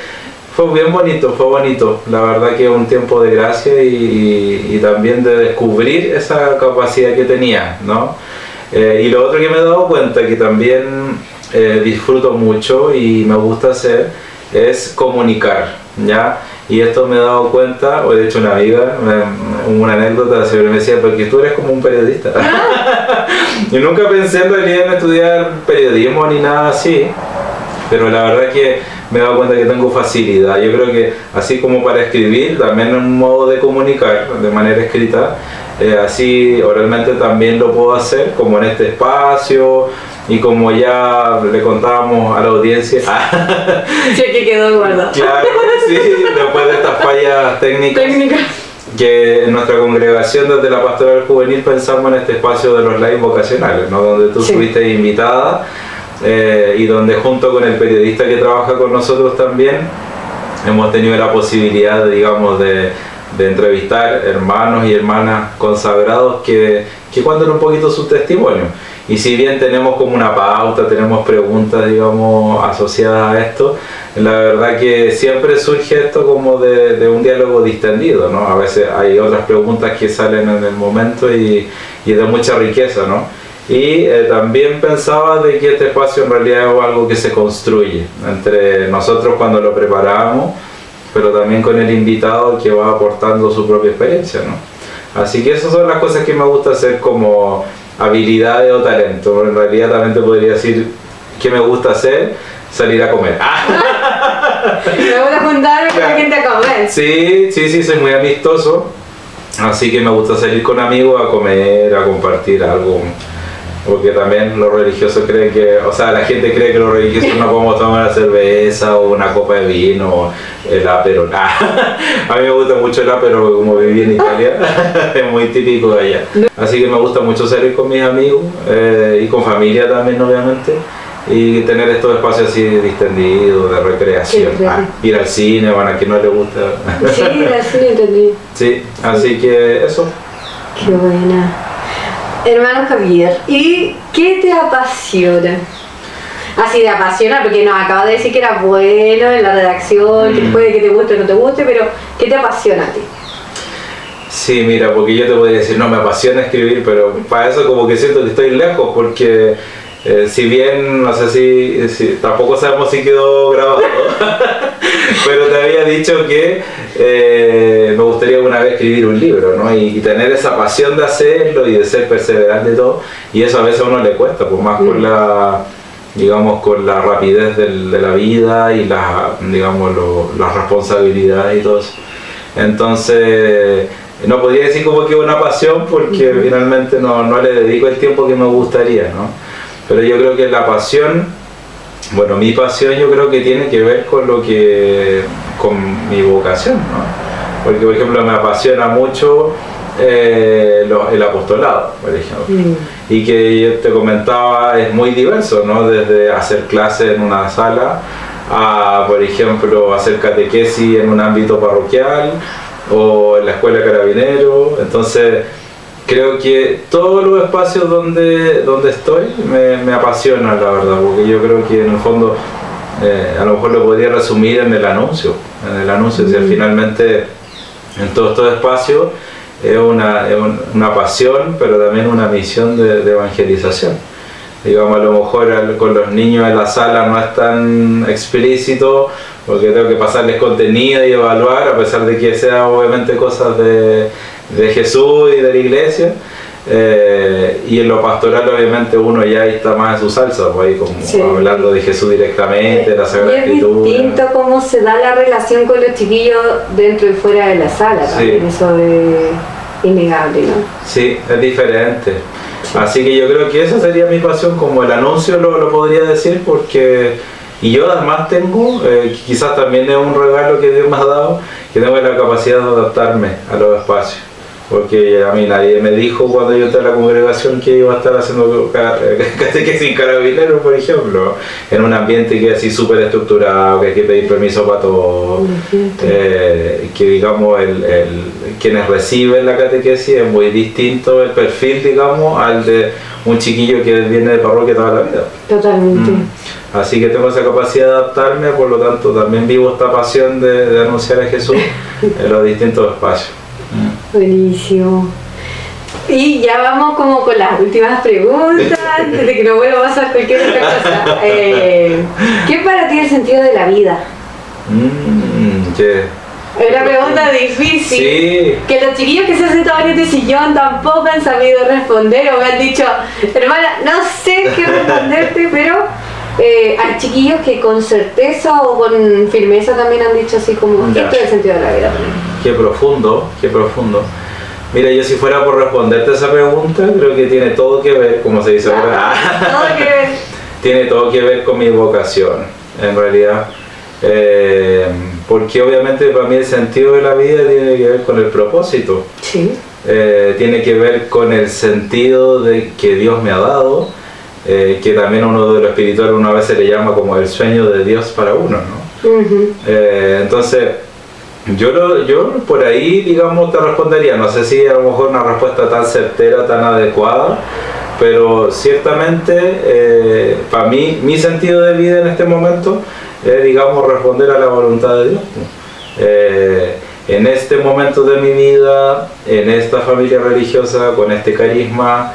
Fue bien bonito, fue bonito. La verdad que un tiempo de gracia y también de descubrir esa capacidad que tenía, ¿no? Y lo otro que me he dado cuenta que también disfruto mucho y me gusta hacer es comunicar, ¿ya? Y esto me he dado cuenta, o de hecho una amiga, una anécdota, siempre me decía, porque tú eres como un periodista. Yo nunca pensé en realidad en estudiar periodismo ni nada así, pero la verdad que me he dado cuenta que tengo facilidad. Yo creo que así como para escribir, también es un modo de comunicar de manera escrita, así oralmente también lo puedo hacer, como en este espacio, y como ya le contábamos a la audiencia. Sí, que quedó guardado. Claro, sí, después de estas fallas técnicas. Que en nuestra congregación desde la Pastoral Juvenil pensamos en este espacio de los live vocacionales, ¿no? Donde tú fuiste invitada. Y donde junto con el periodista que trabaja con nosotros también hemos tenido la posibilidad, digamos, de de entrevistar hermanos y hermanas consagrados que cuentan un poquito su testimonio. Y si bien tenemos como una pauta, tenemos preguntas, digamos, asociadas a esto, la verdad que siempre surge esto como de un diálogo distendido, ¿no? A veces hay otras preguntas que salen en el momento y de mucha riqueza, ¿no? Y también pensaba de que este espacio en realidad es algo que se construye entre nosotros cuando lo preparamos, pero también con el invitado que va aportando su propia experiencia, ¿no? Así que esas son las cosas que me gusta hacer como habilidades o talento. En realidad también te podría decir que me gusta hacer, salir a comer. Me gusta juntar con la gente a comer. Sí, soy muy amistoso, así que me gusta salir con amigos a comer, a compartir algo. Porque también los religiosos creen que, o sea, la gente cree que los religiosos no podemos tomar una cerveza o una copa de vino o el apero. A mí me gusta mucho el apero, como viví en Italia, es muy típico de allá. Así que me gusta mucho salir con mis amigos y con familia también, obviamente, y tener estos espacios así distendidos, de recreación. Ir al cine, bueno, a quien no le gusta. Sí, ir al cine, entendí. Sí, así que eso. Qué buena. Hermano Javier, ¿y qué te apasiona? Así de apasiona, porque nos acabas de decir que eras bueno en la redacción, que puede que te guste o no te guste, pero ¿qué te apasiona a ti? Sí, mira, porque yo te podría decir, no, me apasiona escribir, pero para eso como que siento que estoy lejos, porque si bien, no sé si tampoco sabemos si quedó grabado, pero te había dicho que me gustaría alguna vez escribir un libro, ¿no? Y tener esa pasión de hacerlo y de ser perseverante y todo, y eso a veces a uno le cuesta, pues más con la, digamos, con la rapidez de la vida y las responsabilidades y todo eso. Entonces, no podría decir como que es una pasión porque finalmente no le dedico el tiempo que me gustaría, ¿no? Pero yo creo que la pasión, bueno, mi pasión yo creo que tiene que ver con con mi vocación, ¿no? Porque, por ejemplo, me apasiona mucho el apostolado, por ejemplo. Y que yo te comentaba, es muy diverso, ¿no? Desde hacer clases en una sala a, por ejemplo, hacer catequesis en un ámbito parroquial o en la escuela de carabineros. Entonces, creo que todos los espacios donde estoy me apasionan, la verdad, porque yo creo que en el fondo a lo mejor lo podría resumir en el anuncio, si finalmente en todos estos espacios es una pasión, pero también una misión de evangelización. Digamos, a lo mejor con los niños en la sala no es tan explícito, porque tengo que pasarles contenido y evaluar, a pesar de que sea obviamente cosas de Jesús y de la iglesia, y en lo pastoral obviamente uno ya está más en su salsa, pues ahí como hablando de Jesús directamente, de la Sagrada Escritura. Es distinto cómo se da la relación con los chiquillos dentro y fuera de la sala, también eso es innegable, ¿no? Sí, es diferente. Así que yo creo que esa sería mi pasión, como el anuncio lo podría decir, porque y yo además tengo, quizás también es un regalo que Dios me ha dado, que tengo la capacidad de adaptarme a los espacios. Porque a mí nadie me dijo cuando yo entré a la congregación que iba a estar haciendo catequesis sin carabineros, por ejemplo, en un ambiente que es así súper estructurado, que hay que pedir permiso para todo, que digamos quienes reciben la catequesis es muy distinto el perfil, digamos, al de un chiquillo que viene de parroquia toda la vida. Totalmente. Así que tengo esa capacidad de adaptarme, por lo tanto también vivo esta pasión de anunciar a Jesús en los distintos espacios. Buenísimo. Y ya vamos como con las últimas preguntas, desde que no vuelva a pasar cualquier otra cosa. ¿Qué es para ti el sentido de la vida? Es una pregunta difícil, sí. Que los chiquillos que se han sentado en este sillón tampoco han sabido responder o me han dicho, hermana, no sé qué responderte, pero hay chiquillos que con certeza o con firmeza también han dicho así como, esto es el sentido de la vida. Qué profundo, qué profundo. Mira, yo si fuera por responderte esa pregunta, creo que tiene todo que ver, como se dice ahora, todo que ver. Tiene todo que ver con mi vocación, en realidad. Porque obviamente para mí el sentido de la vida tiene que ver con el propósito. Sí. Tiene que ver con el sentido que Dios me ha dado, que también uno de lo espiritual una vez se le llama como el sueño de Dios para uno, ¿no? Entonces, Yo por ahí, digamos, te respondería, no sé si a lo mejor una respuesta tan certera, tan adecuada, pero ciertamente para mí, mi sentido de vida en este momento es, digamos, responder a la voluntad de Dios. En este momento de mi vida, en esta familia religiosa, con este carisma,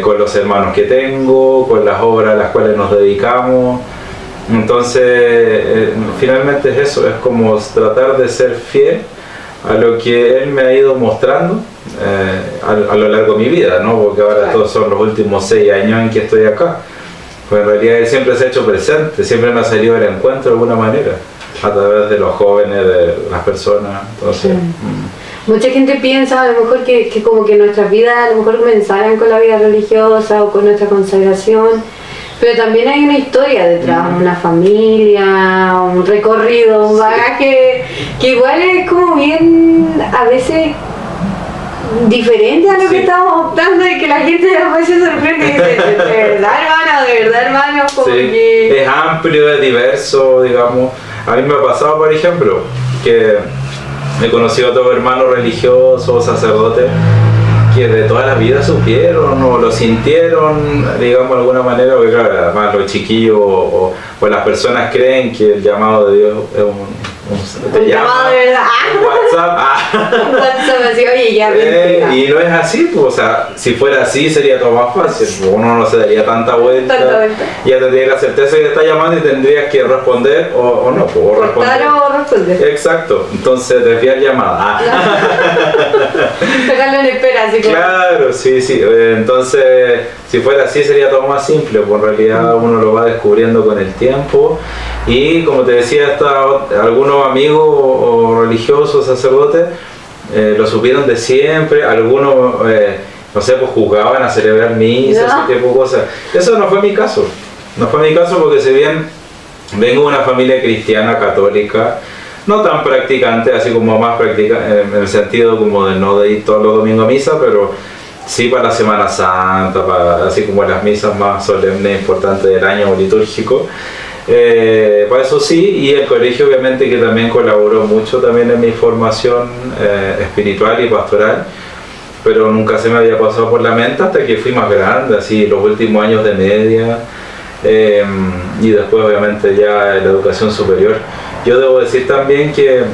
con los hermanos que tengo, con las obras a las cuales nos dedicamos. Entonces, finalmente es eso, es como tratar de ser fiel a lo que Él me ha ido mostrando a lo largo de mi vida, ¿no? Porque ahora estos son los últimos 6 años en que estoy acá. Pues en realidad Él siempre se ha hecho presente, siempre me ha salido al encuentro de alguna manera, a través de los jóvenes, de las personas. Entonces, Mucha gente piensa a lo mejor que como que nuestras vidas a lo mejor comenzaran con la vida religiosa o con nuestra consagración, pero también hay una historia detrás, una familia, un recorrido, un bagaje que igual es como bien a veces diferente a lo que estamos optando y que la gente después se sorprende y dice, de verdad hermano, como que... Es amplio, es diverso, digamos. A mí me ha pasado, por ejemplo, que he conocido a otros hermanos religiosos, sacerdotes, que de toda la vida supieron o lo sintieron, digamos, de alguna manera, porque claro, además los chiquillos o las personas creen que el llamado de Dios es un llamado de verdad. Un WhatsApp. Un WhatsApp así, oye, ya y no es así, pues, o sea, si fuera así sería todo más fácil, pues, uno no se daría tanta vuelta. Ya tendría la certeza que te está llamando y tendrías que responder o no, pues, o responder. O responder. Exacto, entonces desviar llamada. Dejarlo en espera, así como... Claro, sí, entonces si fuera así sería todo más simple, pues en realidad uno lo va descubriendo con el tiempo y como te decía, algunos amigos o religiosos, sacerdotes, lo supieron de siempre, algunos, no sé, pues jugaban a celebrar misas, ese tipo de cosas. Eso no fue mi caso, porque si bien vengo de una familia cristiana, católica, no tan practicante, así como más practicante, en el sentido como de no de ir todos los domingos a misa, pero sí para la Semana Santa, así como las misas más solemnes, importantes del año litúrgico. Para eso sí, y el colegio obviamente que también colaboró mucho también en mi formación espiritual y pastoral, pero nunca se me había pasado por la mente hasta que fui más grande, así los últimos años de media, y después obviamente ya en la educación superior. Yo debo decir también que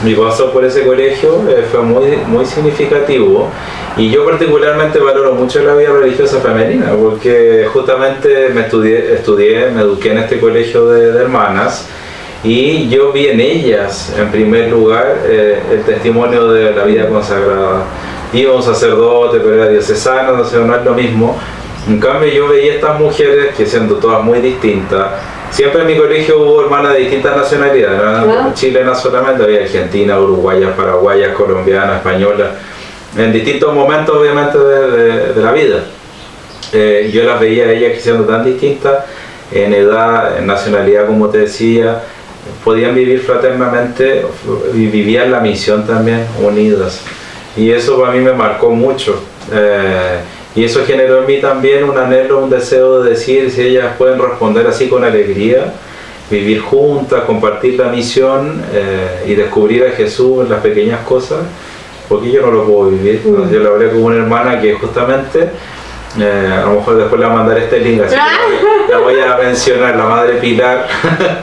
mi paso por ese colegio fue muy significativo y yo particularmente valoro mucho la vida religiosa femenina porque justamente me eduqué en este colegio de hermanas y yo vi en ellas en primer lugar el testimonio de la vida consagrada. Iba un sacerdote pero era diocesano, no es lo mismo. En cambio yo veía estas mujeres que siendo todas muy distintas. Siempre en mi colegio hubo hermanas de distintas nacionalidades, no chilenas solamente, había argentinas, uruguayas, paraguayas, colombianas, españolas, en distintos momentos obviamente de la vida. Yo las veía a ellas que siendo tan distintas, en edad, en nacionalidad como te decía, podían vivir fraternamente y vivían la misión también unidas. Y eso para mí me marcó mucho. Y eso generó en mí también un anhelo, un deseo de decir, si ellas pueden responder así con alegría, vivir juntas, compartir la misión y descubrir a Jesús en las pequeñas cosas, porque yo no lo puedo vivir. Entonces, yo le hablé con una hermana que justamente, a lo mejor después le voy a mandar este link, así que la voy a mencionar, la Madre Pilar.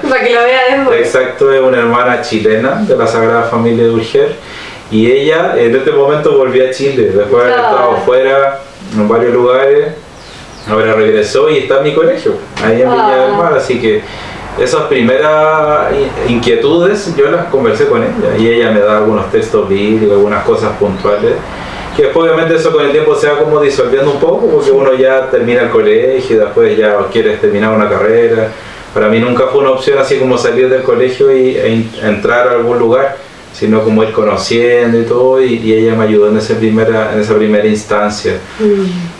Para que lo vea después. Exacto, es una hermana chilena de la Sagrada Familia de Urgel, y ella en este momento volvió a Chile, después de haber estado fuera en varios lugares, ahora regresó y está en mi colegio, ahí en Viña del Mar, así que esas primeras inquietudes yo las conversé con ella y ella me da algunos textos bíblicos, algunas cosas puntuales, que después obviamente eso con el tiempo se va como disolviendo un poco porque uno ya termina el colegio y después ya quieres terminar una carrera. Para mí nunca fue una opción así como salir del colegio e entrar a algún lugar, sino como ir conociendo y todo, y ella me ayudó en esa primera instancia.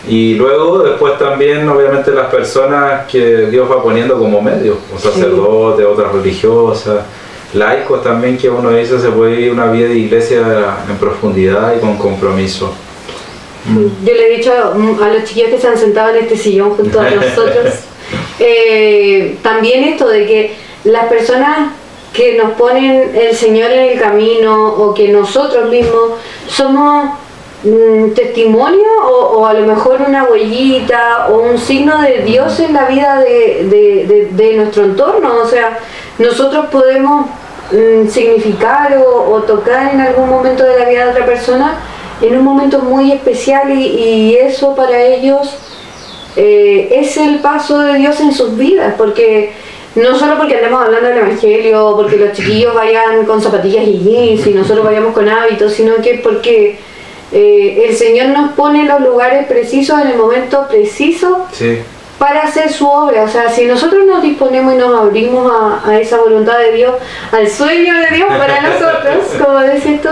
Y luego, después también, obviamente, las personas que Dios va poniendo como medios, como sacerdotes, otras religiosas, laicos también, que uno dice se puede vivir una vida de iglesia en profundidad y con compromiso. Yo le he dicho a los chiquillos que se han sentado en este sillón junto a nosotros, también esto de que las personas que nos ponen el Señor en el camino o que nosotros mismos somos testimonio o a lo mejor una huellita o un signo de Dios en la vida de nuestro entorno. O sea, nosotros podemos significar o tocar en algún momento de la vida de otra persona en un momento muy especial y eso para ellos es el paso de Dios en sus vidas, porque no solo porque andemos hablando del Evangelio, porque los chiquillos vayan con zapatillas y jeans y nosotros vayamos con hábitos, sino que porque el Señor nos pone en los lugares precisos, en el momento preciso, Sí. para hacer su obra. O sea, si nosotros nos disponemos y nos abrimos a esa voluntad de Dios, al sueño de Dios para nosotros, como decís tú,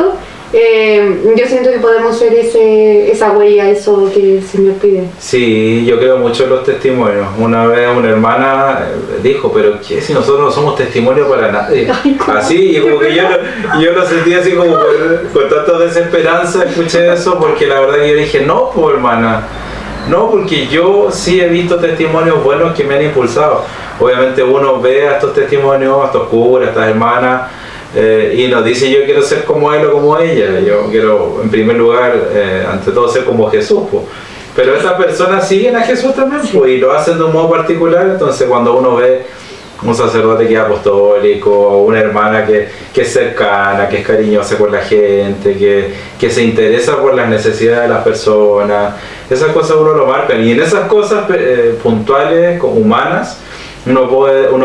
yo siento que podemos ser esa huella, eso que el Señor pide. Sí, yo creo mucho en los testimonios. Una vez una hermana dijo, pero ¿qué si nosotros no somos testimonio para nadie? Así, y como que yo lo sentí así como con tanta desesperanza, escuché eso, porque la verdad que yo dije, no, pues hermana, no, porque yo sí he visto testimonios buenos que me han impulsado. Obviamente uno ve a estos testimonios, a estos curas, a estas hermanas, y nos dice yo quiero ser como él o como ella, yo quiero en primer lugar ante todo ser como Jesús, pues. Pero esas personas siguen a Jesús también, pues, y lo hacen de un modo particular. Entonces cuando uno ve un sacerdote que es apostólico o una hermana que es cercana, que es cariñosa con la gente, que se interesa por las necesidades de las personas, esas cosas uno lo marca, y en esas cosas puntuales, humanas, uno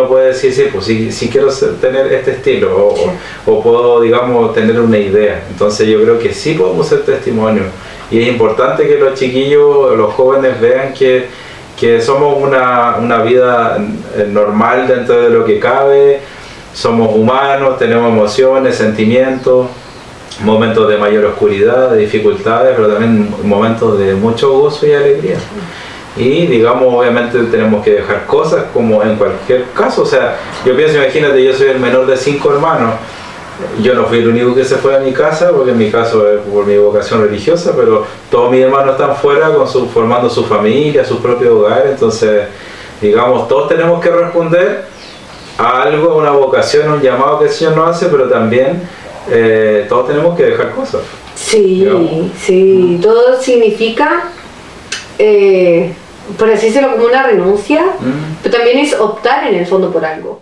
puede decir, sí, pues sí quiero tener este estilo, o puedo, digamos, tener una idea. Entonces yo creo que sí podemos ser testimonio, y es importante que los chiquillos, los jóvenes vean que somos una vida normal dentro de lo que cabe, somos humanos, tenemos emociones, sentimientos, momentos de mayor oscuridad, de dificultades, pero también momentos de mucho gozo y alegría. Y digamos, obviamente tenemos que dejar cosas como en cualquier caso. O sea, yo pienso, imagínate, yo soy el menor de 5 hermanos. Yo no fui el único que se fue a mi casa, porque en mi caso es por mi vocación religiosa, pero todos mis hermanos están fuera formando su familia, su propio hogar. Entonces, digamos, todos tenemos que responder a algo, a una vocación, a un llamado que el Señor nos hace, pero también todos tenemos que dejar cosas. Sí, digamos. Sí, todo significa, por así decirlo, como una renuncia, pero también es optar en el fondo por algo.